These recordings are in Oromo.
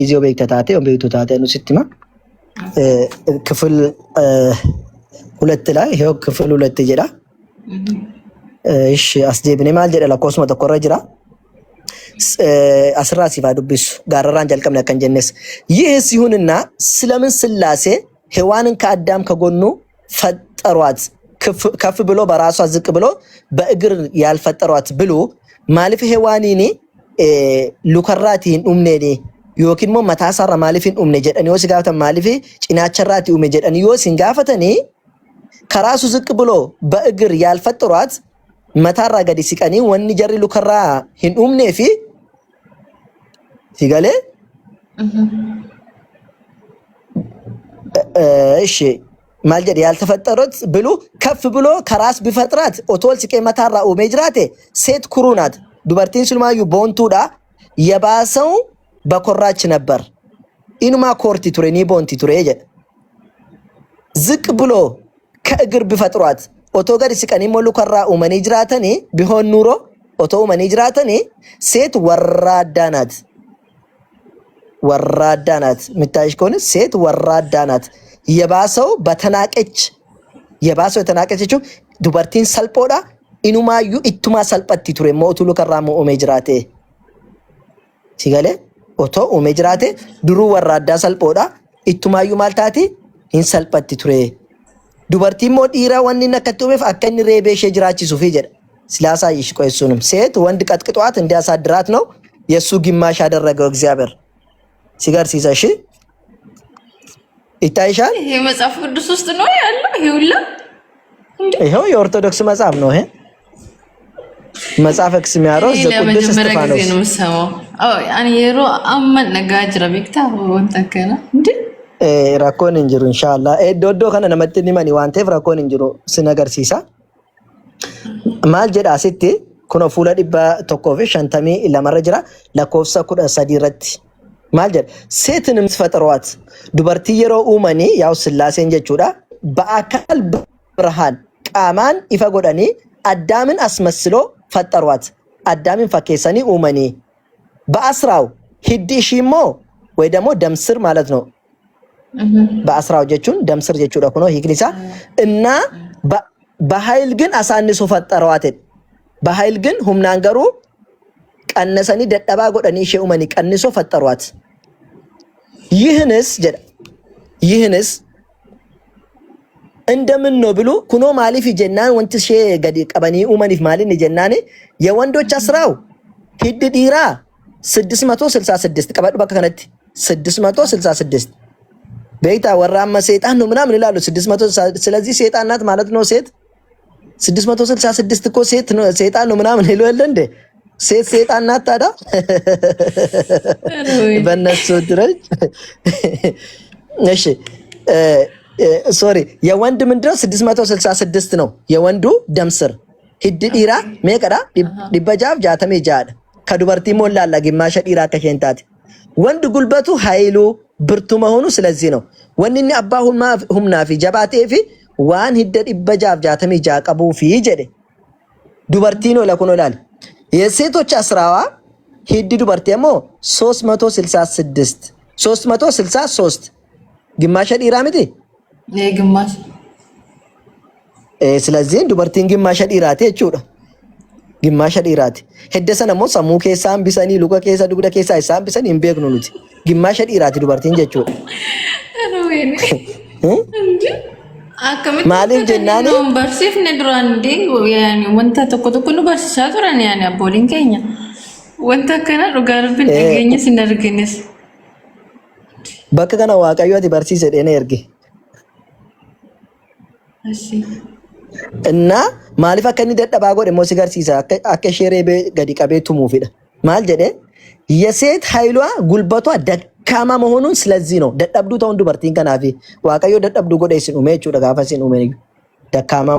ኢዚዮ ቤክታታቴ ወንቤቱታቴ ነው ሲቲማ ክፍል ሁለት ላይ ይሄው ክፍል ሁለት ይጀራ እሺ አስደብኔ ማል ጀደላ ኮስሞ ተቆራ ጅራ አስራ ሲፋዱብስ ጋራራን ጀልቀም ለከን ጀነስ ይህ ሲሁንና ስለምን ስላሴ ሔዋንን ከአዳም ከጎኑ ፈጠሯት ከፍ ብሎ በራሷ ዝቅ ብሎ በእግር ያልፈጠሯት ብሎ ማለፍ ሔዋኒኒ ሉከራቲን ኡምኔኒ ዮኪን ሞ መታሰራ ማለፊን ኡምኔ ጀደን ዮስ ጋፈተ ማለፊ ጭናቸራቲ ኡምኔ ጀደን ዮስ ሲንጋፈተኒ ከራሱ ዝቅ ብሎ በእግር ያልፈጠሯት መታራ ገዲ ሲቀኒ ወኒ ጀሪ ሉከራ ሂን ኡምኔ ፊ ሲጋለ እሺ ማልጀድ ያልተፈጠሩት ብሉ ከፍ ብሎ ከራስ ቢፈጥራት ኦቶል ሲቀ መታራ ኡምኔ ጅራቴ ሴት ኩሩናት ዱበርቲን ሱልማዩ ቦንቱዳ የባሰው በኮራች ነበር ኢንማ ኮርቲ ቱሬኒ ቦንቲ ቱሬ ጀ ዝቅ ብሎ ከእግር ቢፈጥሯት ኦቶ ገድ ሲቀኒ ሞሉ ከራ ኡመኒ ጅራተኒ ቢሆን ኑሮ ኦቶ ኡመኒ ጅራተኒ ሴት ወራዳናት ምታይሽ ከሆነ ሴት ወራዳናት የባሰው የተናቀችው ዱበርቲን ሰልጶዳ ኢኑማዩ ኢቱማ ሰልጳቲ ቱሬ ሞቱሉ ከራሙ ኡሜ ጅራቴ ሲጋለ ኦቶ ኡሜ ጅራቴ ድሩ ወራዳ ሰልጶዳ ኢቱማዩ ማልታቲ ኢን ሰልጳቲ ቱሬ ዱበርቲን ሞ ዲራ ወኒ ነከቱሜፍ አከኒ ሬቤሽ ጅራቺሱ ፊጀ ስላሳ ይሽቆይሱንም ሴት ወንድ ቀጥቅጧት እንዲያሳድራት ነው የሱ ግማሽ ያደረገው እግዚአብሔር ሲጋር ሲዛሽ ይታይሻል ይሄ መጽሐፍ ቅዱስ ውስጥ ነው ያለው ይሁላ ይሄው የኦርቶዶክስ መጽሐፍ ነው ይሄ መጽሐፍ ኤክስሚያሮስ ዘቁድስ ስቴፋኖስ ነው ሰማው አኒ የሮ አመን ነጋጅራ ቢክታ ወንተከና እንዴ ራኮን እንጅሩ ኢንሻአላህ ዶዶ ከነ ነመጥኒ ማኒ ዋንቴፍ ራኮን እንጅሩ ስነገርሲሳ ማል ጀዳ ሲቲ ኩኖ ፉላ ዲባ ቶኮፍ ሻንታሚ ለማረጅራ ለኮፍሳ ኩዳ ሰዲረት ማል ጀድ ሴትንም ተፈጥሯት ዱበርቲ የሮ ኡማኒ ያው ስላሴን ጀቹዳ በአካል ብርሃን ቃማን ይፈጎዳኒ አዳምን አስመስሎ ፈጠሯት አዳምን ፈከሰኒ ኡማኒ በአስራው ሂዲሽሞ ወይ ደግሞ ደምስር ማለት ነው በአስራው ጀቹን ደምስር ጀቹ ደኩኖ ሂክኒሳ እና በኃይል ግን አሳንሶ ፈጠሯት በኃይል ግን ሁምናንገሩ ቀነሰኒ ደደባ ጎደኒ ሸኡመኒ ቀንሶ ፈጠሯት ይህንስ እንደምን ነው ብሉ ኩኖ ማሊፍ ጀናን ወንት ሸ ገዲ ቀበኒ ኡመኒፍ ማሊን ጀናኔ የወንዶች አስራው ሂድ ዲራ 666 ቀበዱ በከነት 666 በይታ ወራማ ሰይጣን ነው ምናምን ይላሉ 600 ስለዚህ ሰይጣን ናት ማለት ነው ሴት 666 እኮ ሴት ነው ሰይጣን ነው ምናምን ይሉ አይደል እንዴ ሴት ሰይጣን ናት ታዳ በነሱ ድረጅ እሺ ሶሪ የወንድ ምንድነው 666 ነው የወንዱ ደምስር ሂድ ዲራ ሜቀዳ ዲበጃፍ ጃተሜ ጃደ ከዱበርቲ ሞላላ ግማሽ ዲራ ከሸንታት ወንድ ጉልበቱ ኃይሉ ብርቱ መሆኑ ስለዚህ ነው ወንኒ አባሁማ ሁምናፊ ጀባቴፊ ዋን ሂድ ዲበጃፍ ጃተሜ ጃቀቡ ፊ ጀደ ዱበርቲ ነው ለኩኖ ላል የሴቶች አስራዋ ሂድ ዱበርቲሞ 363 ግማሽ ዲራ ምቲ ግማሽ ስለዚህ ዱበርቲን ግማሽ ዲራቴ እቹዳ ግማሽ ዲራቴ ሄደሰነ ሞ ሰሙ ከሳም ቢሰኒ ሉካ ከሳ ዱግዳ ከሳ ሳም ቢሰኒ ኢምቤግኑ ኑቲ ግማሽ ዲራቴ ዱበርቲን ጀቹ አከመት ማሊፍ ጀናኒ በርሲፍ ነድራን ዲ ያኒ ወንታ ተቆጥቁኑ በርሻቱራን ያኒ አቦሊን ከኛ ወንታ ከና ዱጋርብን እገኘ ሲነርገነስ በከከና ዋቀዮቲ በርሲስ ደኔ እርጊ እሺ እና ማሊፋ ከኒ ደደባ ጎደ ሞ ሲጋርሲሳ አከሸሬ ገዲ ቀቤቱ ሙፊዳ ማል ጀደ የሴት ኃይሏ ጉልበቷ ደካማ መሆኑን ስለዚህ ነው ደደብዱ ተውን ዱበርቲን ከናፊ ዋቀዮ ደደብዱ ጎደ ሲኑ ሜቹ ደጋፋሲኑ ሜኒ ደካማ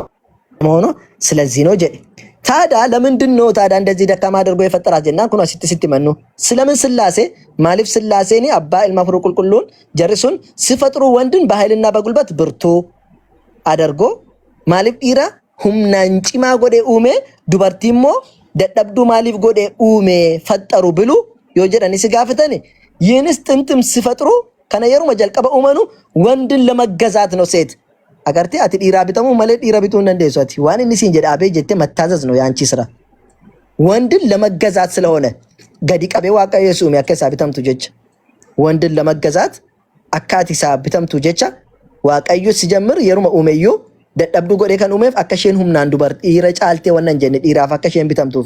መሆኑ ስለዚህ ነው ጀደ ታዳ ለምንድነው ታዳ እንደዚህ ደካማ አድርጎ የፈጠራት ጀና ኩኖ ሲትመኑ ስለምን ስላሴ ማሊፍ ስላሴኒ አባ ኢልማፍሩ ቁልቁሉን ጀርሱን ሲፈጥሩ ወንድን በኃይልና በጉልበት ብርቱ አደርጎ ማሊፍ ዲራ ሁምናንጪማ ጎደ ኡሜ ዱበርቲሞ ደደብዱ ማሊፍ ጎደ ኡሜ ፈጠሩ ብሉ ዮጀዳኒ ሲጋፍተኒ ይህንስ ጥንትም ሲፈጥሩ ከነ የሩመ ጀልቀበ ኡመኑ ወንድን ለመገዛት ነው ሴት አገርቴ አቲ ዲራ ቢተሙ መለ ዲራ ቢቱ እንደሰት ዋን ንሲን ጀዳ አቤ ጀቴ መታዘዝ ነው ያንቺ ስራ ወንድን ለመገዛት ስለሆነ ገዲ ቀቤ ዋቀየ ሱም ያከሳ ቢተምቱ ጀች ወንድን ለመገዛት አካቲሳ ቢተምቱ ጀቻ ዋቀዩ ሲጀምር የሩመ ኡመዩ ደደብዱ ጎዴ ከን ኡመፍ አከሸን ሁምናን ዱበር ዲራ ጫልቴ ወነን ጀነ ዲራ አከሸን ቢተምቱ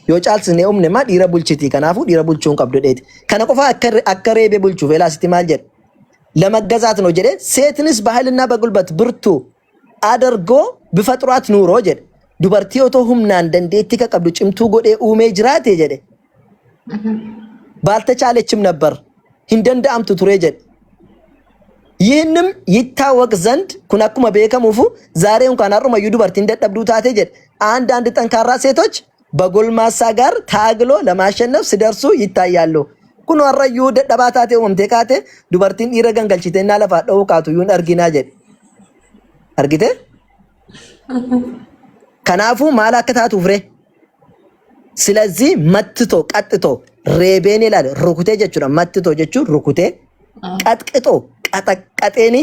yo caaltis ne umne ma dhiira bulchiti kanaafu dhiira bulchuun qabdu dheeti kana qofa akka reebe bulchu veelaasiti maal jedhe ለመገዛት ነው ጀደ ሴትንስ ባህልና በጉልበት ብርቱ አደርጎ ቢፈጥሯት ኑሮ ጀደ ዱበርቲ ኦቶ ሁምናን ደንዴቲ ከቀብዱ ጭምቱ ጎዴ ኡሜ ጅራቴ ጀደ ባልተቻለችም ነበር እንደንደ አምቱ ቱሬ ጀደ ይህንም ይታወቅ ዘንድ ኩናኩማ በከሙፉ ዛሬ እንኳን አሩማ ዩዱበርቲ እንደደብዱ ታቴ ጀደ አንድ ጠንካራ ሴቶች በጎልማሳ ጋር ታግሎ ለማሸነፍ ሲደርሱ ይታያሉ ኩኑ አረዩ ደባታቴ ወምቴ ካቴ ዱበርቲን ይረገን ገልቺቴና ለፋ ደውቃቱ ዩን አርጊና ጀድ አርጊቴ ከናፉ ማላከታቱ ፍሬ ስለዚህ መትቶ ቀጥቶ ሬቤኔ ላለ ሩኩቴ ጀቹና መትቶ ጀቹ ሩኩቴ ቀጥቅጦ ቀጠቀጤኒ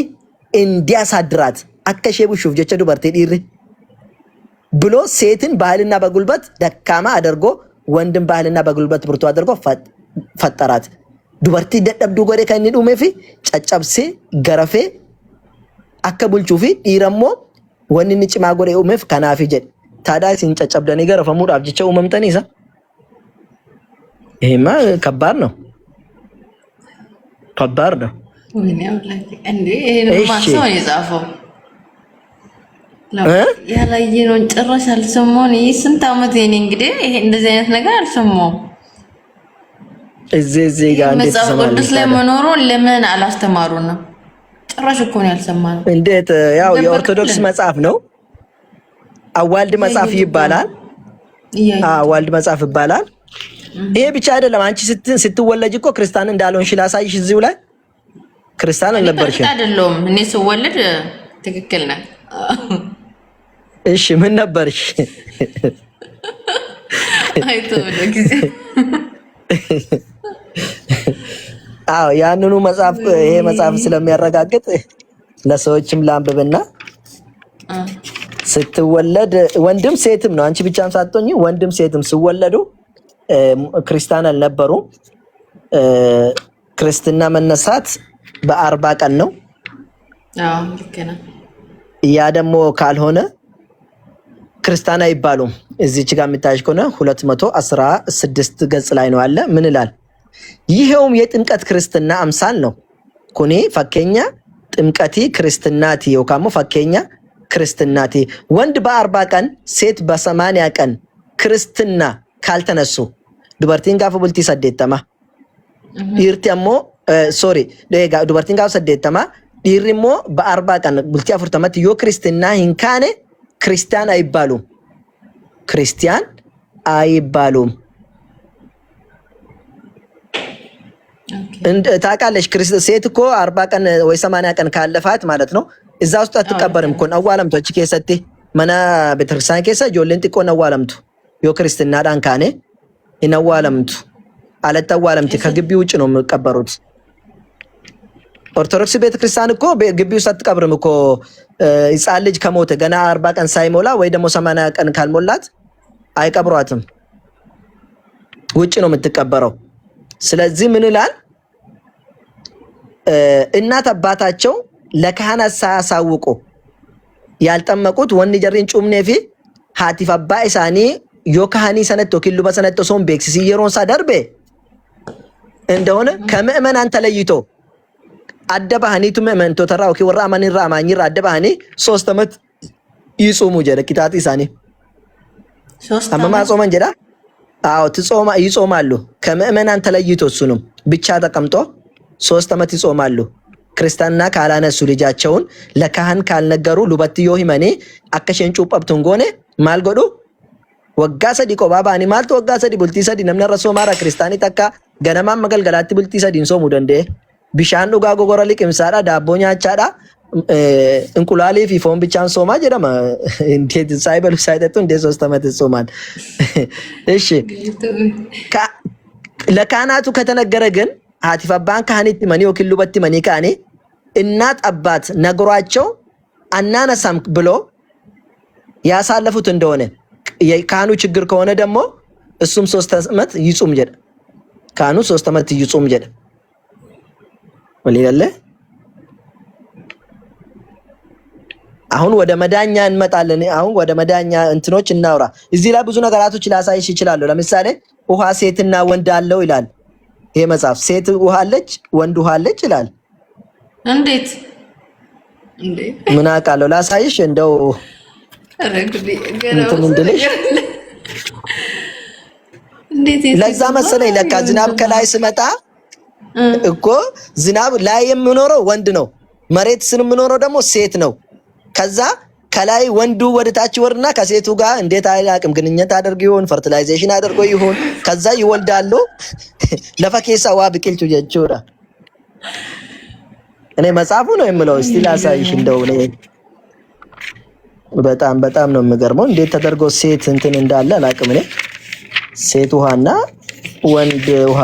እንዲያሳድራት አከሸቡ ሹፍ ጀቹ ዱበርቲ ዲሪ ብሎ ሴትን ባህልና በጉልበት ደካማ አድርጎ ወንድን ባህልና በጉልበት ብርቱ አድርጎ ፈጠራት ዱበርቲ ደደብዱ ጎዴ ከኒ ዱሜፊ ጨጨብሴ ገረፌ አከቡልቹፊ ዲረሞ ወንኒ ጭማ ጎዴ ኡሜፍ ከናፊ ጀድ ታዳ ሲን ጨጨብደኒ ገረፈሙ ዳብጅቸው ኡመምጠኒሳ ይሄማ ከባድ ነው ወይኔ ወላሂ እንዴ ይሄን ማሰው ይጻፈው ያላየነውን ጭራሽ አልሰማሁም። ይሄ ስንት ዓመት የኔ እንግዲህ ይሄ እንደዚህ አይነት ነገር አልሰማሁም። እዚህ ጋር መጽሐፍ ቅዱስ ላይ መኖሩን ለምን አላስተማሩንም? ጭራሽ እኮ ነው ያልሰማነው። እንዴት ያው የኦርቶዶክስ መጽሐፍ ነው። አዋልድ መጽሐፍ ይባላል። አዋልድ መጽሐፍ ይባላል። ይሄ ብቻ አይደለም። አንቺ ስትወለጅ እኮ ክርስቲያን እንዳልሆንሽ ላሳይሽ። እዚሁ ላይ ክርስቲያን አልነበርሽም። አይደለም እኔ ስወለድ ትክክል ነህ። እሺ ምን ነበርሽ? አይቶ ለጊዜ ያንኑ መጽሐፍ ይሄ መጽሐፍ ስለሚያረጋግጥ ለሰዎችም ላንብብና ስትወለድ ወንድም ሴትም ነው። አንቺ ብቻም ሳትሆኚ ወንድም ሴትም ሲወለዱ ክርስቲያን አልነበሩ። ክርስትና መነሳት በ40 ቀን ነው። ልክ ነህ። ያ ደግሞ ካልሆነ ክርስቲያን አይባሉም። እዚች ጋር የምታይሽ ከሆነ 216 ገጽ ላይ ነው አለ። ምን ይላል? ይሄውም የጥምቀት ክርስትና አምሳል ነው። ኩኒ ፈከኛ ጥምቀቲ ክርስትናቲ ወካሞ ፈከኛ ክርስትናቲ ወንድ በ40 ቀን ሴት በ80 ቀን ክርስትና ካልተነሱ ዱበርቲን ጋፍ ቡልቲ ሰደተማ ዲርቲያሞ ሶሪ ደጋ ዱበርቲን ጋፍ ሰደተማ ዲሪሞ በ40 ቀን ቡልቲ አፍርተመት ዮ ክርስትና ሂንካኔ ክርስቲያን አይባሉም። ክርስቲያን አይባሉም። ታውቃለሽ ሴት እኮ 40 ቀን ወይ 80 ቀን ካለፋት ማለት ነው እዛ ውስጥ አትቀበርም እኮ አዋለምቱ እቺ ከሰቲ መና ቤተክርስቲያን ከሰ ጆለን ጥቆ አዋለምቱ ዮ ክርስትና ዳንካኔ ይናዋለምቱ አለታዋለምቲ ከግቢ ውጭ ነው የሚቀበሩት። ኦርቶዶክስ ቤተክርስቲያን እኮ ግቢ ውስጥ አትቀብርም እኮ ሕፃን ልጅ ከሞተ ገና 40 ቀን ሳይሞላ ወይ ደግሞ 80 ቀን ካልሞላት አይቀብሯትም፣ ውጭ ነው የምትቀበረው። ስለዚህ ምን ይላል? እናት አባታቸው ለካህናት ሳያሳውቁ ያልጠመቁት ወን ጀሪን ጩምኔፊ ሃቲፍ አባ ኢሳኒ ዮካሃኒ ሰነቶ ኪሉ በሰነቶ ሶም ቤክሲ የሮንሳ ደርቤ እንደሆነ ከምእመናን ተለይቶ አደባህኒቱ ምእመንቶ ተራው ከወራ ማን ራማኝ አደባህኒ 3 ዓመት ይጾሙ ጀደ ኪታቲ ኢሳኒ 3 ዓመት ጾመን ጀዳ አው ይጾማሉ። ከምእመናን ተለይቶ እሱንም ብቻ ተቀምጦ 3 ዓመት ይጾማሉ። ክርስቲያንና ካላነሱ ልጃቸውን ለካህን ካልነገሩ ሉበትዮ ሂመኔ አከሸን ጩጳብቱን ጎኔ ማልጎዱ ወጋ ሰዲ ቆባባኒ ማልቶ ወጋ ሰዲ ቡልቲ ሰዲ ነምነ ረሶ ማራ ክርስቲያኒ ተካ ገነማ መገልገላቲ ቡልቲ ሰዲ እንሶሙ ደንዴ ቢሻን ዱጋ ጎጎራ ሊቅምሳዳ ዳቦ ኛቻዳ እንቁላሌ ፊፎን ብቻን ሶማ ጀደማ እንዴት ሳይበሉ ሳይጠጡ እንደ 3 ዓመት ጾማል። እሺ ለካህናቱ ከተነገረ ግን haatiif abbaan kaanitti manii yookiin lubatti manii kaanii እናት አባት ነግሯቸው አናነሳም ብሎ ያሳለፉት እንደሆነ ካህኑ ችግር ከሆነ ደግሞ እሱም 3 ዓመት ይጹም ጀደ ካህኑ 3 ዓመት ይጹም ጀደ ወሊላለ አሁን ወደ መዳኛ እንመጣለን። አሁን ወደ መዳኛ እንትኖች እናውራ። እዚህ ላይ ብዙ ነገራቶች ላሳይሽ ይችላል። ለምሳሌ ውሃ ሴትና ወንድ አለው ይላል ይሄ መጽሐፍ። ሴት ውሃ አለች፣ ወንድ ውሃ አለች ይላል። እንዴት ምን አውቃለሁ? ላሳይሽ እንደው እንትን እንድልሽ ለዛ መሰለኝ። ለካ ዝናብ ከላይ ስመጣ እኮ ዝናብ ላይ የሚኖረው ወንድ ነው፣ መሬት ስር የሚኖረው ደግሞ ሴት ነው። ከዛ ከላይ ወንዱ ወደ ታች ወርና ከሴቱ ጋር እንዴት አያውቅም ግንኙነት አድርጎ ይሆን ፈርቲላይዜሽን አድርጎ ይሆን ከዛ ይወልዳሉ። ለፈኬሳ ዋ ብቅልቹ ጀቹራ እኔ መጽሐፉ ነው የምለው። እስቲ ላሳይሽ እንደው እኔ በጣም ነው የሚገርመው እንዴት ተደርጎ ሴት እንትን እንዳለ አላውቅም። እኔ ሴት ውሃና ወንድ ውሃ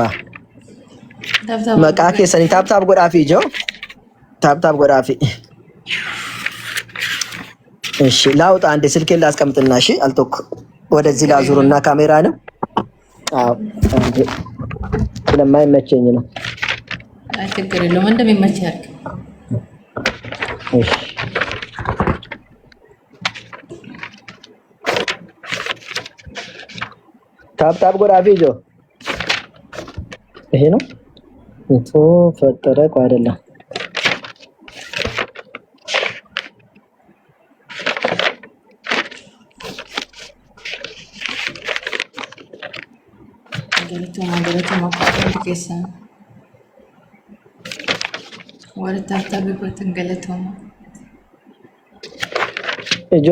መቃኬ ሰኒ ታብታብ ጎዳፊ ጆ ታብታብ ጎዳፊ። እሺ ላውጣ አንዴ ስልኬን ላስቀምጥና እሺ አልቶክ ወደዚህ ላዙርና ካሜራ ነው። አዎ አንዴ ስለማይመቸኝ ነው። ችግር የለውም እንደሚመች ያርግ። እሺ ታብታብ ጎዳፊ ጆ ይሄ ነው እንቶ ፈጠረ እኮ አይደለም። ገለቶ ማቋቋም ከሰ ወደ ታብታብ በተን ገለቶ ጆ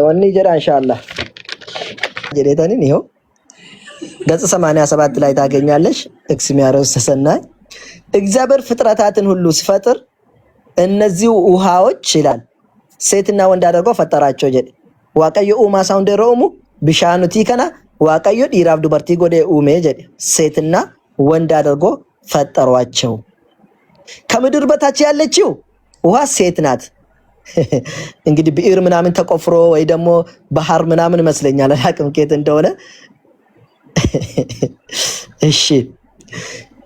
ወኒ ጀራ ኢንሻአላህ ጀዴታኒን ይሄው ገጽ 87 ላይ ታገኛለሽ። ኤክስሚያሮስ ተሰናይ እግዚአብሔር ፍጥረታትን ሁሉ ሲፈጥር እነዚህ ውሃዎች ይላል ሴትና ወንድ አድርጎ ፈጠራቸው ጀዴ ዋቀዮ ኡማ ሳውንደሮሙ ቢሻኑቲ ከና ዋቀዮ ዲራፍ ዱበርቲ ጎዴ ኡሜ ጀዴ ሴትና ወንድ አድርጎ ፈጠሯቸው። ከምድር በታች ያለችው ውሃ ሴት ናት። እንግዲህ ብዕር ምናምን ተቆፍሮ ወይ ደግሞ ባህር ምናምን መስለኛል አላቅም ከየት እንደሆነ። እሺ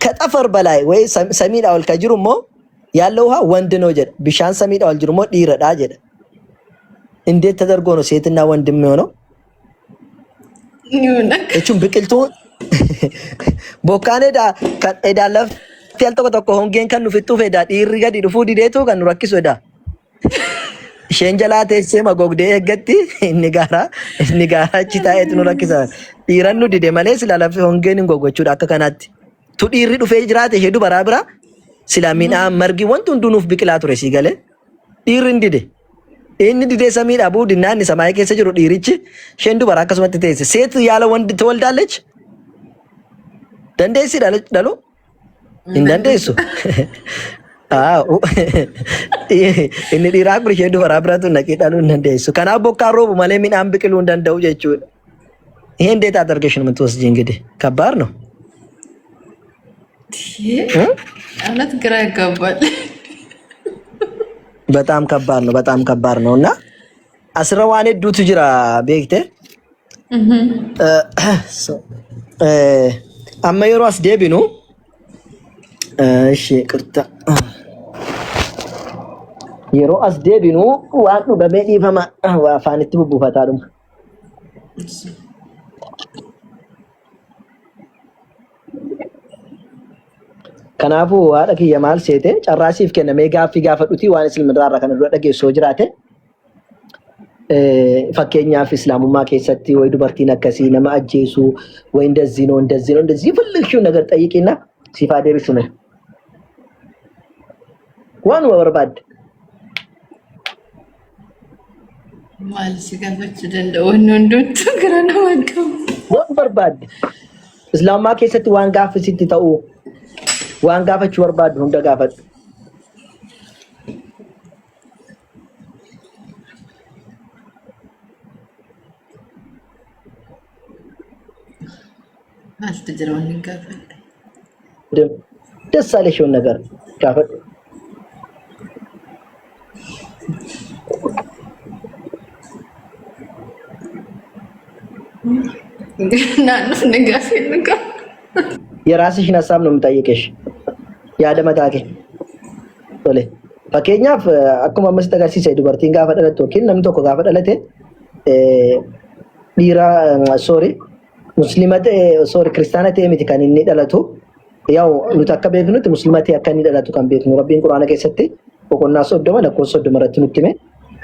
ከጠፈር በላይ ወይ ሰሚድ አውል ከጅሩሞ ያለው ውሃ ወንድ ነው ጀደ ቢሻን ሰሚድ አውል ጅሩሞ ዲረዳ ጀደ። እንዴት ተደርጎ ነው ሴትና ወንድ የሚሆነው? እቹም ብቅልቱ ቦካኔ ኤዳለፍ ያልተቆ ተቆ ሆንጌን ከኑ ፍጡ ፌዳ ዲሪ ገዲ ዱፉ ዲዴቱ ከኑ ረኪሶ ዳ ሸንጀላቴ ሰማ ጎግዴ ገቲ ንጋራ ቺታኤት ኑ ረኪሳ ዲረኑ ዲዴ ማሌ ስላላፍ ሆንጌን ጎጎቹ ዳከ ከናት ቱ ዲሪ ዱፌ ጅራቴ ሄዱ በራብራ ስላሚና መርጊ ወንቱ እንዱኑፍ ቢቅላቱ ረሲ ገለ ዲሪ እንዲዴ እኒ ዲዴ ሰሚድ አቡ ዲናኒ ሰማይ ከሰ ጅሩ ዲሪች ሸንዱ በራከስ ወጥቴ ሴት ያለ ወንድ ትወልዳለች። ደንዴሲ ዳሎ እንደንደሱ አው እኒ ዲራክ ብር ሸንዱ በራብራቱ ነቂዳሉ እንደንደሱ ከና ቦካሮ ማለ ሚን አንብቅሉ እንደንደው ጀቹ ይሄ እንዴት አደርገሽ ነው የምትወስጂ? እንግዲህ ከባድ ነው። አነት ግራ ያጋባል። በጣም ከባድ ነውና አስረዋኔ ዱት ጅራ ቤክቴ አማየሩ አስደቢኑ እሺ ቅርታ የሮ አስደቢኑ ዋኑ በመዲ ፈማ ዋፋንት ቡቡፋታሉ ከናፉ ዋደክ የማል ሴቴ ጨራሲፍ ከነ ሜጋፊ ጋፈዱቲ ዋንስ ልምድራራ ከነ ወደገ ሶጅራቴ ፈከኛፍ እስላሙማ ከሰቲ ወይ ዱበርቲ ነከሲ ነማአጄሱ ወይ እንደዚህ ነው እንደዚህ ፍልክሽው ነገር ጠይቂና ሲፋዴርሽ ነው ዋን ወርባድ ማል ሲጋፈች ደንደው ወንዶንቱ ግራና ወንከው ዋን ወርባድ እስላሙማ ከሰቲ ዋን ጋፍ ሲትተው ዋን ጋፈች ወርባድ ሁንደ ጋፈት አስተጀረውን ጋፈት ደስ አለሽውን ነገር ጋፈጥ የራስሽን ሀሳብ ነው የምጠይቅሽ ያደመጣከ ቶሌ fakeenyaaf akkuma ammas agarsiise dubartiin gaafa dhalattu yookiin namni tokko gaafa dhalate dhiira muslima ta'e kiristaana ta'e miti kan inni dhalatu yaw nuti akka beeknutti muslima ta'e akka inni dhalatu kan beeknu rabbiin quraana keessatti boqonnaa 30 lakkoofsa 30 irratti nutti hime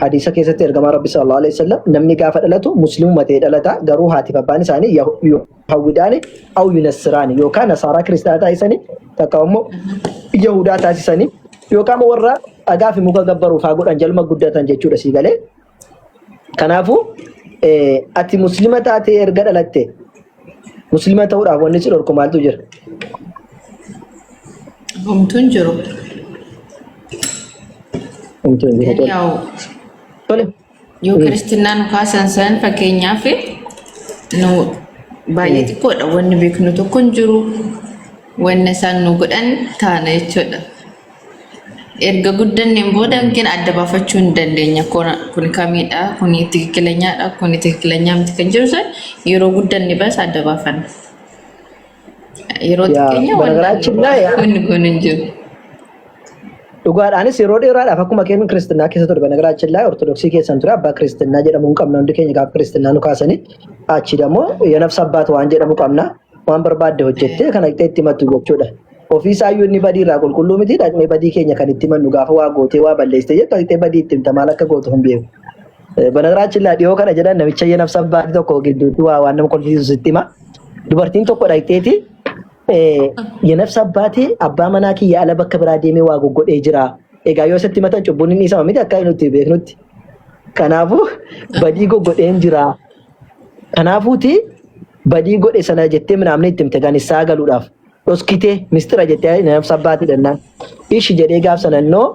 hadiisa keessatti ergamaa rabbi sallallahu alaihi wasallam namni gaafa dhalatu muslimuma ta'e dhalata garuu haati abbaan isaanii yahudaan aw yunasraan yookaan nasaara kiristaana taasisanii takka immoo yahudaa taasisanii yookaan warra dhagaa fi muka gabbaruuf haa godhan jalma guddatan jechuudha sii galee kanaafu ati muslima taate erga dhalatte muslima ta'uudhaaf wanni si dhorku maaltu jira homtuun jiru yaa'u tole yoo kiristinaan kaasan san fakkeenyaaf nu baay'ee xiqqoodha wanni beeknu tokko hin jiru wanni isaan nu godhan taana jechuudha erga guddanneen booda ግን አደባፋችሁ እንደንደኛ kun kamidha kun tikkilenyaadha kun tikkilenyaa miti kan jiru san yeroo guddanne bas አደባፋን yeroo tikkenya kun jiru dhugaadhaanis yeroo dheeraadhaaf akkuma keenya kristinaa keessa ture banagaraachin laa ortodoksii keessan ture abbaa kristinaa jedhamuun qabna hundi keenya gaaf kristinaa nu kaasanii achi dammoo yenafsa abbaatu waan jedhamu qabna waan barbaadde hojjette kana itti himattu jechuudha ofiisaayyuu inni badii irraa qulqulluu miti dhaqnee badii keenya kan itti himannu gaafa waa gootee waa balleessite jettu itti badii itti himta maal akka gootu hin beeku banagaraachin laa dhiyoo kana jedhan namicha yenafsa abbaati tokko gidduutti waan nama kolfisiisu sitti hima dubartiin tokko dhaqxeeti yenafsa abbaati abbaa manaa kiyya ala bakka biraa deemee waa goggodhee jira egaa yoo isatti himatan cubbuun inni isa miti akka nuti beeknutti kanaafuu badii goggodheen jira kanaafuuti badii godhe sana jettee minaamni itti himte ganissaa galuudhaaf doskitee mistira jettee yenafsa abbaati dhannaan ishi jedhee gaaf sanannoo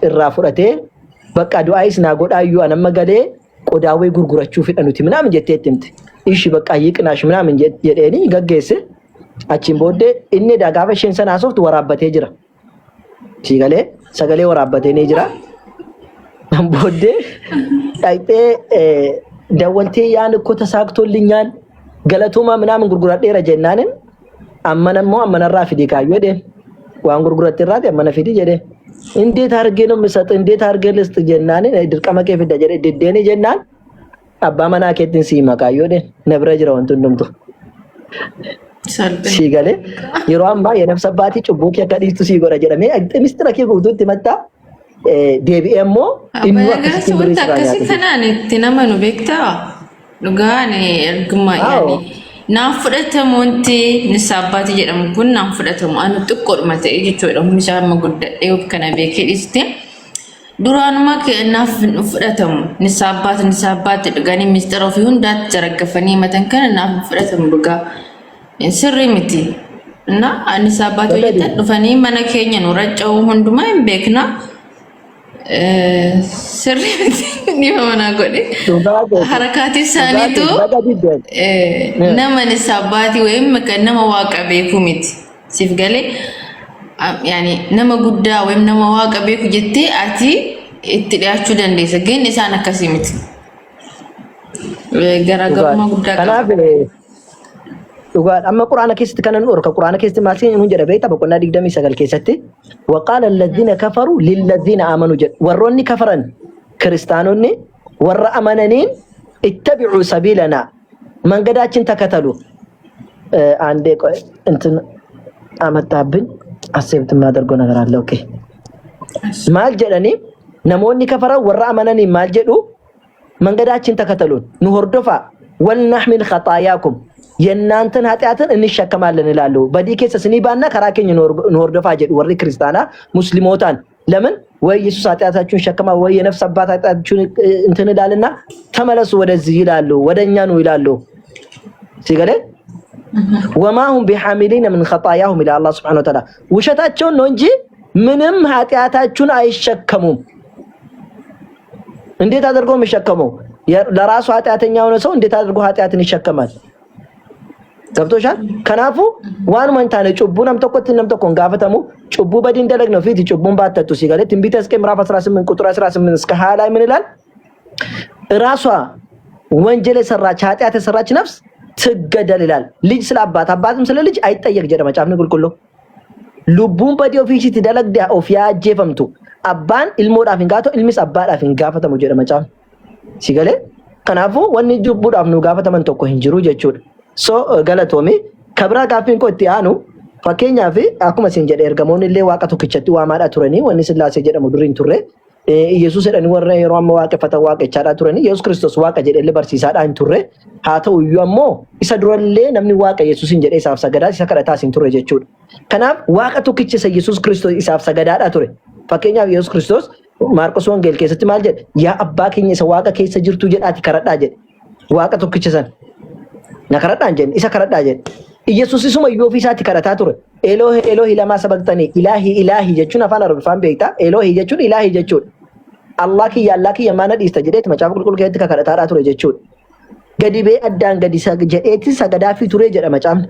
irraa fudhatee bakka du'aa isnaa godhaayyuu anamma galee qodaawwee gurgurachuu fidha nuti minaamin jettee itti himte ishi bakka hiiqnaash minaamin jedheeni gaggeesse achiin booddee inni gaafa isheen sana haasoftu waraabbatee jira siigalee sagalee waraabbatee ni jira booddee dhaqxee dawwaltee yaan እኮ ተሳክቶልኛል ገለቱማ ምናምን gurguradheera jennaanin ammanammoo ammanarraa fidi kaayyoo jedheen waan gurguratteerraati ammana fidi jedheen እንዴት አድርጌ ነው የምሰጥ እንዴት አድርጌ ልስጥ jennaanin dirqama kee fidda jedhee deddeeni jennaan abbaa manaa keetiin sii makaayyoo jedheen nabira jira wanti hundumtu ሲገለ ይሮአማ የነፍስ አባቲ ጭቦክ ያካዲስቱ ሲጎራ ጀረሜ ሚስትራ ከ ጉቱት መጣ ዴቢኤሞ ኢኑ አክሲቲ ብሪስ ከሲ ከናኔ ተናመኑ ቤክታ ሉጋኔ እርግማ ያኒ ናፍደተሙ እንት ንሳባት ጀደም ኩን ናፍደተሙ አን ጥቆር መተ እጅቾ ሚሻ መጉደ ኤው ከነ ቤክ ዲስቴ ዱራንማ ከናፍደተሙ ንሳባት ድጋኒ ሚስጥራው ፊሁን ዳት ጀረገፈኒ መተንከን ናፍደተሙ ሉጋ sirri miti na anis abbaato jettan dhufanii mana keenya nu racca'uu hundumaa hin beekna sirri miti ni mana godhe harakaati isaaniitu nama anis abbaatii wayim nama waaqa beeku miti siif galee yaani nama guddaa wayim nama waaqa beeku jettee ati itti dhiyaachuu dandeessa ግን isaan akkasii miti garaagarummaa guddaa qaba dhugaa amma quraana keessatti kanan orka quraana keessatti maasiin nu jedha beeyta boqonnaa 29 keessatti waqala alladhina kafaru lilladhina amanu jed warroonni kafaran kristaanonni warra amananiin ittabi'u sabilana mangadaachin takatalu ande እንትን አመጣብኝ አሰብት ማደርገው ነገር አለ ኦኬ ማል ጀደኒ namoonni kafaran warra amananiin maal jedhu mangadaachin takataluun nu hordofa wal nahmil khataayakum የናንተን ኃጢያትን እንሸከማለን ይላሉ በዲኬ ሰስኒባና ከራከኝ ኖር ደፋ ጀዱ ወሪ ክርስቲያና ሙስሊሞታን ለምን ወይ ኢየሱስ ኃጢያታችሁን ሸከማ ወይ የነፍስ አባት ኃጢያታችሁን እንትን ይላልና ተመለሱ ወደዚህ ይላሉ ወደኛ ነው ይላሉ ሲገለ وما هم بحاملين من خطاياهم الى الله سبحانه وتعالى ውሸታቸውን ነው እንጂ ምንም ኃጢያታችሁን አይሸከሙም እንዴት አድርገው የሚሸከመው ለራሱ ኃጢያተኛ ሆነ ሰው እንዴት አድርገው ኃጢያትን ይሸከማል ገብቶሻል? ከናፉ ዋን መንታነ ጩቡ nam tokkon gaafatamu ጩቡ በዲን ደለግነው ፊት ጩቡን ባተቱ ሲገለ ትንቢተ ሕዝቅኤል ምዕራፍ 18 ቁጥር 18 እስከ 20 ላይ ምን ይላል? ራሷ ወንጀል የሰራች ኃጢአት የሰራች ነፍስ ትገደል ይላል። ልጅ ስለ አባት አባትም ስለ ልጅ አይጠየቅ ጀደ መጫፍን ጉልጉሎ ሉቡን በዲ ኦፊሲቲ ደለግዳ ኦፊያ ጀፈምቱ አባን ኢልሞዳፍ እንጋቶ ኢልሚስ አባዳፍ እንጋፈተሙ ጀደ መጫፍ ሲገለ ከናፉ ወኒ ጁቡዳፍ ነው ጋፈተመን tokko hinjiru jechuudha. So galatoome kabra gaafin ko itti aanu fakkeenyaaf akkuma isin jedhe ergamoonni illee waaqa tokkichatti waamaadha turanii wanni sillaasee jedhamu duriin turre Yesuus jedhani warra yeroo amma waaqeffatan waaqechaadha turanii Yesuus Kiristoos waaqa jedhe illee barsiisaadha hin turre haa ta'u iyyuu ammoo isa durallee namni waaqa Yesuusin jedhee isaaf sagadaa isa kadhataa hin turre jechuudha. Kanaaf waaqa tokkicha Yesuus Kiristoos isaaf sagadaadha ture. Fakkeenyaaf Yesuus Kiristoos Maarqos Wongeel keessatti maal jedhe? Yaa abbaa keenya isa waaqa keessa jirtu jedhaati kadhadhaa jedhe. Waaqa tokkicha san na kadhadhaan jedhe isa kadhadhaa jedhe. Yesuus isuma iyyuu ofiisaatti kadhataa ture. Eloohi Eloohi lamaa sabaqtanii ilaahi ilaahi jechuun afaan Arabiffaan beektaa? Eloohi jechuun ilaahi jechuudha. Allah kiyya maana dhiista jedheeti macaafa qulqulluu keessatti kadhataadhaa ture jechuudha. Gadi bee addaan gadi jedheeti sagadaafii ture jedha macaafni.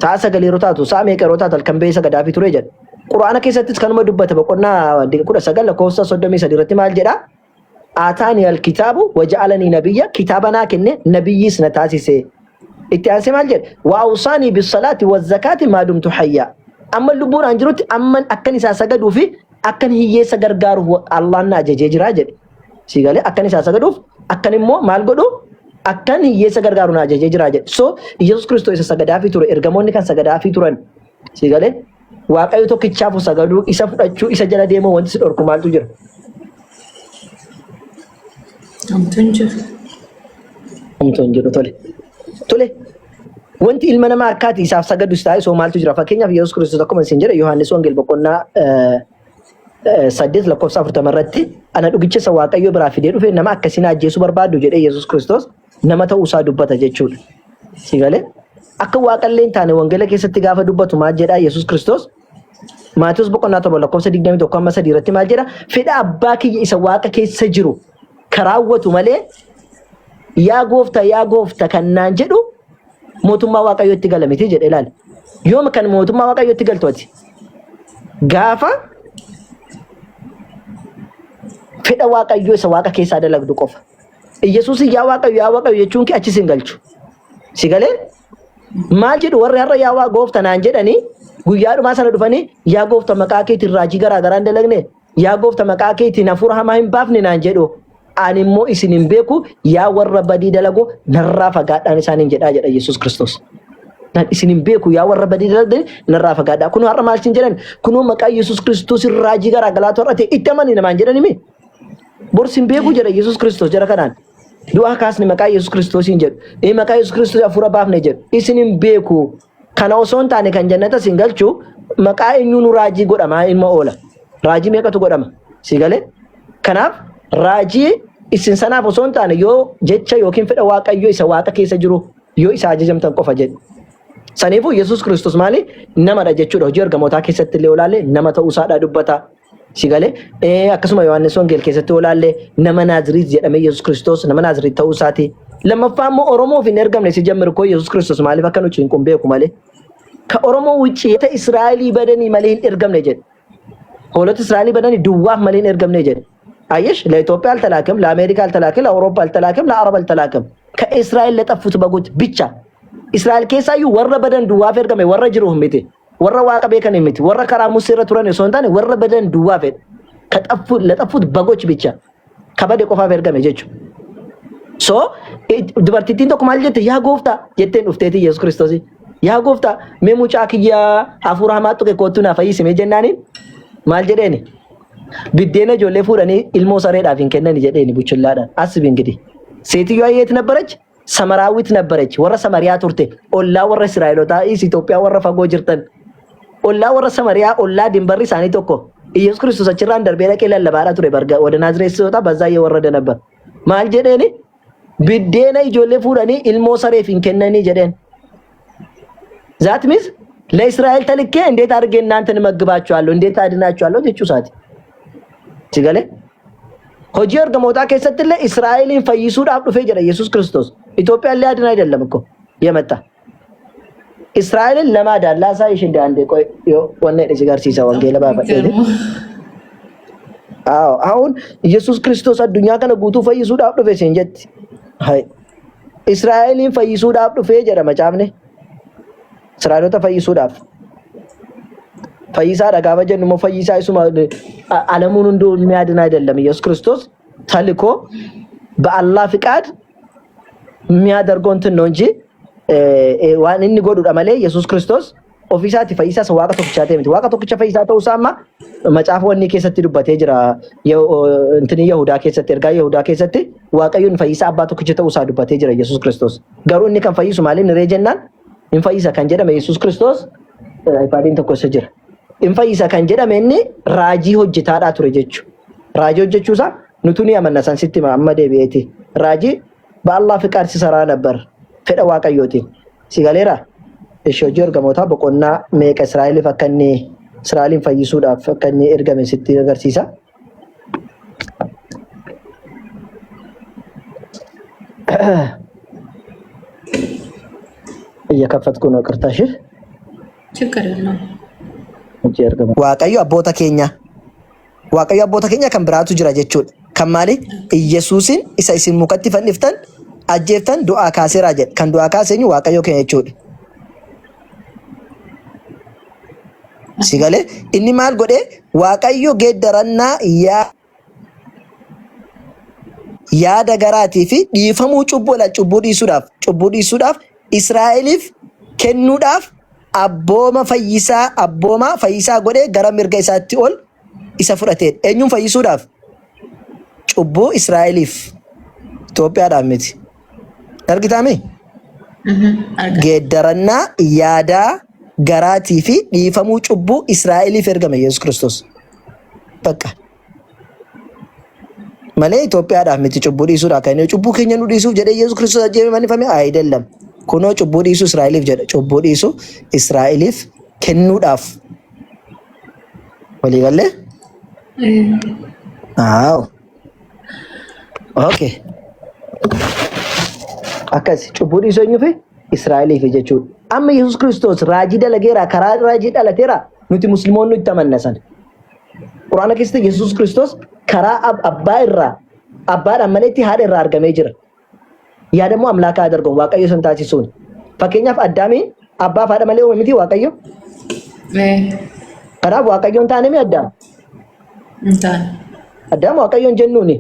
Sa'a sagalee yeroo taatu sa'a meeqa yeroo taatu halkan bee sagadaafii ture jedha. Quraana keessattis kanuma dubbata boqonnaa 19 lakkoofsa 33 irratti maal jedha? Aataani alkitaabu waja'alanii nabiyya kitaaba naa kenne nabiyyiis na taasise. Itti aansee maal jedha? Wa'awsaanii bisalaati wazakaati maa dumtu hayyaa. Amma lubbuun aan jirutti amman akkan isaa sagaduu fi akkan hiyyeessa gargaaruuf Allahn na ajajee jira jedhe. Siigalee akkan isaa sagaduuf akkan immoo maal godhu akkan hiyyeessa gargaaru na ajajee jira jedhe. So Yesuus Kiristoos isa sagadaafii ture ergamoonni kan sagadaafii turan. Siigalee waaqayyo tokkichaaf sagaduu isa fudhachuu isa jala deemoo wanti si dhorku maaltu jira? Amtoon jiru tole. Tole. Wanti ilma namaa akkaati isaaf sagadu taa'e soo maaltu jira? Fakkeenyaaf Yesuus Kiristoos akkuma isin jedhe Yohaannis Wongeel boqonnaa 8 lakkoofsa 40 irratti ana dhugicha isa waaqayyo biraa fidee dhufe nama akkasiin ajjeesuu barbaadu jedhee Yesuus Kiristoos nama ta'uu isaa dubbata jechuudha. Siigalee akka waaqallee hin taane wangeela keessatti gaafa dubbatu maal jedhaa Yesuus Kiristoos? Maatiyoos boqonnaa 7 lakkoofsa 21 amma 3 irratti maal jedha? Fedha abbaa kiyya isa waaqa keessa jiru karaawwatu malee yaa gooftaa kan naan jedhu mootummaa waaqayyootti gala miti jedhe ilaali. Yoom kan mootummaa waaqayyootti galtu ati? Gaafa fedha waaqayyoo isa waaqa keessaa dalagdu qofa. Yesuus yaa waaqayyo jechuun kee achis hin galchu. Siigalee maal jedhu warri har'a yaa gooftaa naan jedhanii guyyaadhumaa sana dhufanii yaa gooftaa maqaa keetiin raajii garaa garaa hin dalagne yaa gooftaa maqaa keetiin hafuura hamaa hin baafne naan jedhu. Ani immoo isin hin beeku yaa warra badii dalagu narraa fagaadhaan isaaniin jedhaa jedha Yesuus Kiristoos. Isin hin beeku yaa warra badii dalagu narraa fagaadhaa. Kunoo har'a maal isin jedhan? Kunoo maqaa Yesuus Kiristoos raajii garaa garaa torate itti amanii namaan jedhanimi. Borsi hin beeku jedha Yesuus Kiristoos jara kanaan. Du'aa kaasni maqaa Yesuus Kiristoosiin jedhu. Maqaa Yesuus Kiristoos hafuura baafne jedhu. Isin hin beeku. Kana osoo hin taane kan jannata isin galchu maqaa eenyuun raajii godhama ilma oola. Raajii meeqatu godhama? Siigalee? Kanaaf raajii isin sanaaf osoo hin taane yoo jecha yookiin fedha waaqayyoo isa waaqa keessa jiru yoo isa ajajamtan qofa jedhe. Saniifuu Yesuus Kiristoos maali? Namadha jechuudha. Hojii ergamootaa keessatti illee olaalle nama ta'uu isaadha dubbata. Siigalee akkasuma Yohaannis Wongeel keessatti olaalle nama Naaziriit jedhame Yesuus Kiristoos nama Naaziriit ta'uu isaati. Lammaffaa immoo Oromoof hin ergamne si jammiru koo Yesuus Kiristoos maaliif akka nuti hin beeku malee? Ka Oromoo wucci ta Israa'elii badanii malee hin ergamne jedhe. Hoolota Israa'elii badanii duwwaaf malee hin ergamne jedhe. አየሽ ለኢትዮጵያ አልተላከም ለአሜሪካ አልተላከም ለአውሮፓ አልተላከም ለአረብ አልተላከም ከእስራኤል ለጠፉት በጎች ብቻ እስራኤል ከሳዩ ወረ በደን ዱዋፍ ergame ወረ ጅሩህ ምት ወረ ዋቀ በከን ምት ወረ ከራሙ ሲረ ቱረን ሶንታን ወረ በደን ዱዋፍ ከጠፉ ለጠፉት በጎች ብቻ ከበደ ቆፋ ergame ጀቹ ሶ ድበርቲቲን tokko maal jette yaa gooftaa jetteen dhufteeti Yesuus Kiristoos yaa gooftaa mee mucaa kiyya hafuura hamaatu ke kootu na fayyisime jennaaniin maal jedheeni Biddeena ijoollee fuudhanii ilmoo sareedhaaf hin kennani jedheeni buchullaadhaan asbi እንግዲህ ሴትዮዋ የት ነበረች? ሰመራዊት ነበረች። ወረ ሰመሪያ ቱርቴ ኦላ ወረ እስራኤሎታ ኢትዮጵያ ወረ ፈጎ ጅርተን ኦላ ወረ ሰመሪያ ኦላ ድንበሪ ሳኒ ቶኮ ኢየሱስ ክርስቶስ አችራን ደርቤ ለቀ ለለባራ ቱሬ በርጋ ወደ ናዝሬት ሲወጣ በዛ እየወረደ ነበር። ማል ጀደኒ ቢዴና ijoollee fuudhanii ilmoo sareef hin kennani jedhen ዛት ሚንስ ለእስራኤል ተልኬ እንዴት አድርጌ እናንተን መግባችኋለሁ እንዴት አድናችኋለሁ ጀቹ ሳቲ ሲገለ hojii ergamootaa keessatti illee Israa'eliin fayyisuudhaaf dhufee jira Yesuus Kiristoos. Itoophiyaa illee adina አይደለም እኮ የመጣ Israa'eliin lama daallaasaa ishin daandee qoy wanne dhisi garsiisa wangeela baafadhee. አሁን ኢየሱስ ክርስቶስ አዱኛ ከነ ጉቱ fayyisuudhaaf dhufe siin jetti. Hay Israa'eliin fayyisuudhaaf dhufee jedha macaafne. Israa'elota fayyisuudhaaf. Fayyisaa dhagaaba jennu moo fayyisaa isuma ዓለሙን ሁሉ የሚያድን አይደለም ኢየሱስ ክርስቶስ ተልኮ በአላህ ፍቃድ የሚያደርገው እንትን ነው እንጂ ዋን እኒ ጎዱዳ ማለ ኢየሱስ ክርስቶስ ኦፊሳቲ ፈይሳ ዋቃ ቶክቻቴ ምት ዋቃ ቶክቻ ፈይሳ ተውሳማ መጽሐፍ ወኒ ከሰት ዱበቴ ጅራ እንትን ይሁዳ ከሰት እርጋ ይሁዳ ከሰት ዋቀዩን ፈይሳ አባቱ ከቸ ተውሳ ዱበቴ ጅራ ኢየሱስ ክርስቶስ ገሩ እኒ ከን ፈይሱ ማለ ንሬጀናን እንፈይሳ ከን ጀደመ ኢየሱስ ክርስቶስ አይፋዲን ተኮሰ ጅራ እንፈይሳ ከን ጀደመ እኒ ራጂ ሆጅታዳ ቱረ ጀቹ ራጂ ሆጀቹሳ ኑቱኒ ያመነሳን ሲቲ መሐመድ ቤቲ ራጂ በአላህ ፍቃድ ሲሰራ ነበር ፈደ ዋቀዮቲ ሲጋሌራ እሺ ጆር ገሞታ በቆና ሜቀ እስራኤል ፈከኒ እስራኤልን ፈይሱዳ ፈከኒ እርገመ ሲቲ ገርሲሳ እየከፈትኩ ነው ቅርታሽ ችግር የለም ጆር ገሞ ዋቀዮ አቦታ ኬኛ ከን ብራቱ ጅራ ጀቹ ከማሊ ኢየሱስን ኢሳይሲን ሙከቲ ፈንፍተን አጀፍተን ዱአ ካሴራ ጀ ከን ዱአ ካሴኙ ዋቀዮ ኬኛ ጀቹ ሲጋሌ ኢኒ ማል ጎዴ ዋቀዮ ጌደረና ያ ደገራቲ ፊ ዲፈሙ ጩቦላ ጩቡ ዲሱዳፍ እስራኤሊፍ ከኑዳፍ አቦማ ፈይሳ ጎዴ ገረ ሚርጋ ኢሳቲ ኦል ኢሳ ፍረቴ ኤኙን ፈይሱዳፍ ጩቡ እስራኤሊፍ ኢትዮጵያ ዳምቲ አርግታሜ ጌደረና ያዳ ገራቲ ፊ ዲፈሙ ጩቡ እስራኤሊፍ እርገመ ኢየሱስ ክርስቶስ በቃ ማለ ኢትዮጵያ ዳምቲ ጩቡ ዲሱዳ ከኔ ጩቡ ከኘኑ ዲሱ ጀደ ኢየሱስ ክርስቶስ አጀበ ማንፈሜ አይደለም ኩኖ ጩቡ ዲሱ እስራኤሊፍ ጀደ ጩቡ ዲሱ እስራኤሊፍ ከኑዳፍ ወሊ ገለ አዎ ኦኬ አከስ ጩቡ ዲሶኙ ፊ እስራኤሊፍ ጀቹ አማ ኢየሱስ ክርስቶስ ራጂ ደለጌራ ከራ ራጂ ደለቴራ ኑቲ ሙስሊሞኑ ይተመነሰን ቁርአን ከስተ ኢየሱስ ክርስቶስ ከራ አባይራ አባዳ መለቲ ሃደራ አርገመ ጅራ ያ ደሞ አምላክ አደርገው ዋቀዮ ሰንታሲ ሱን ፈከኛፍ አዳሚ አባ ፋደ መለው ምቲ ዋቀዮ ከራ ዋቀዮን ታነሚ አዳም አዳም ዋቀዮን ጀኑኒ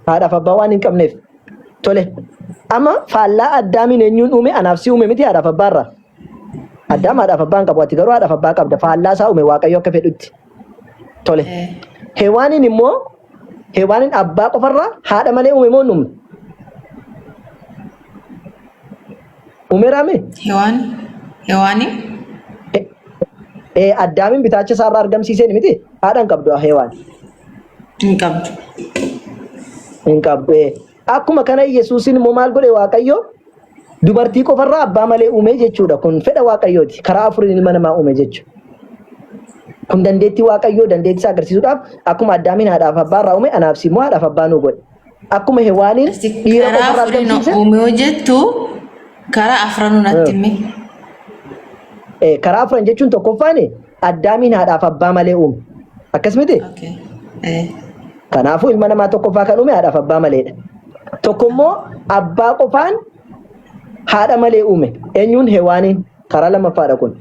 ሃዳ ፈባዋን እንቀምነፍ ቶሌ አማ ፋላ አዳሚን እኙን ኡሜ አናፍሲ ኡሜ ምቲ ሃዳ ፈባራ አዳም ሃዳ ፈባን ቀቧቲ ገሩ ሃዳ ፈባ ቀብደ ፋላ ሳው ኡሜ ዋቀዮ ከፈዱት ቶሌ ሄዋንን አባ ቆፈራ ሃዳ መለ ኡሜ ሞኑም ኡሜራሜ ሄዋኒ አዳሚን ቢታቸ ሳራ አርገም ሲሴን ምቲ ሃዳን ቀብዶ ሄዋን እንቀብ አኩማ ከነ ኢየሱስን ሞማል ጎዴ ዋቀዮ ዱበርቲ ቆፈራ አባ መለ ኡሜ ጀቹዳ ኩን ፈደ ዋቀዮቲ ከራ አፍሪን መነማ ኡሜ ጀቹ ኩን ደንዴቲ ዋቀዮ ደንዴቲ ሳገርሲሱዳፍ አኩማ አዳሚን ሃዳ ፈባራ ኡሜ አናፍሲ ሞ ሃዳ ፈባኑ ጎዴ አኩማ ሄዋኒን ዲራ ቆፈራ አርገም ሲሴን ኡሜ ወጀቱ ከራ አፍራኑ ናትሜ ከራ አፍራን ጀቹን ተኮፋኔ አዳሚን ሃዳ ፈባ መለ ኡም አከስሚቴ ኦኬ ከናፉ ኢልመነማ ተኮፋ ከኑሜ ሃዳ ፈባ መለደ ተኮሞ አባ ቆፋን ሃዳ መለ ኡሜ ኤኙን ሄዋኒን ከራ ለመፋረቁን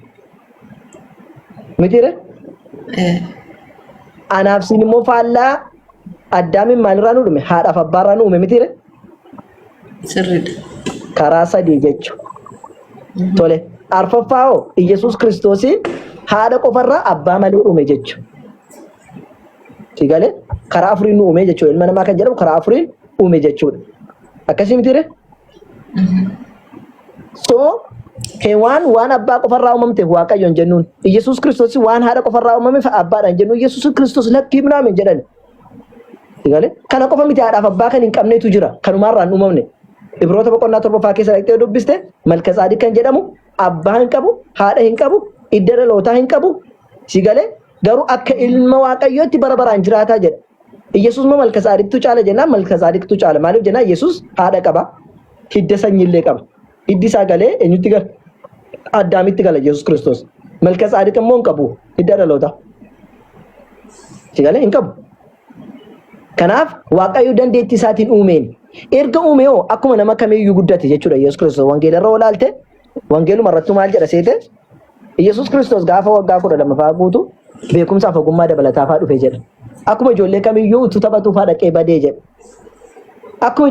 ምቲረ አናፍሲን ሞፋላ አዳሚን ማንራኑ ዱሜ ሃዳ ፈባራኑ ኡሜ ምቲረ ስርድ ከራ ሰዲ ጀቹ ቶሌ አርፈፋው ኢየሱስ ክርስቶስ ሃዳ ቆፈራ አባ መለ ኡሜ ጀቹ ሲጋለ ከራ አፍሪኑ ኡሜ ጀቹ ኢልመነማ ከጀረው ከራ አፍሪን ኡሜ ጀቹ አከሲም ትረ ሶ ሄዋን ዋን አባ ቆፈራ ኡመምቴ ዋቀዮን ጀኑን ኢየሱስ ክርስቶስ ዋን ሃዳ ቆፈራ ኡመም አባዳን ጀኑ ኢየሱስ ክርስቶስ ለኪ ምናምን ጀደን ሲጋለ ከነ ቆፈምቲ ሃዳ ፈባ ከን እንቀምኔቱ ጅራ ከኑማራን ኡመምኔ ኢብሮተ በቆና ተርቦ ፋኬ ሰለክቴ ዱብስቴ መልከ ጻዲቅ ከን ጀደሙ አባህን ቀቡ ሃዳህን ቀቡ ኢደረ ሎታህን ቀቡ ሲጋለ ገሩ አከ ኢልማ ዋቀዮቲ በረበራን ጅራታ ጀደ Yesus ma malka saadiqtu caala jenna malka saadiqtu caala maaliif jenna Yesus haadha qaba hidda sanyillee qaba hiddi isaa galee eenyutti gala Addaamitti gala Yesus Kristos malka saadiq immoo hin qabu hidda dhaloota galee hin qabu kanaaf waaqayyo dandeettii isaatiin uumeen erga uumee akkuma nama kamiyyuu guddate jechuudha Yesus Kristos wangeelarra olaalte wangeeluma irratti maal jedha seete Yesus Kristos gaafa waggaa 12 guutu beekumsaaf ogummaa dabalataa faa dhufe jedha akkuma ijoollee kamiyyuu utuu taphatuuf haadha qeebadee jedha akkuma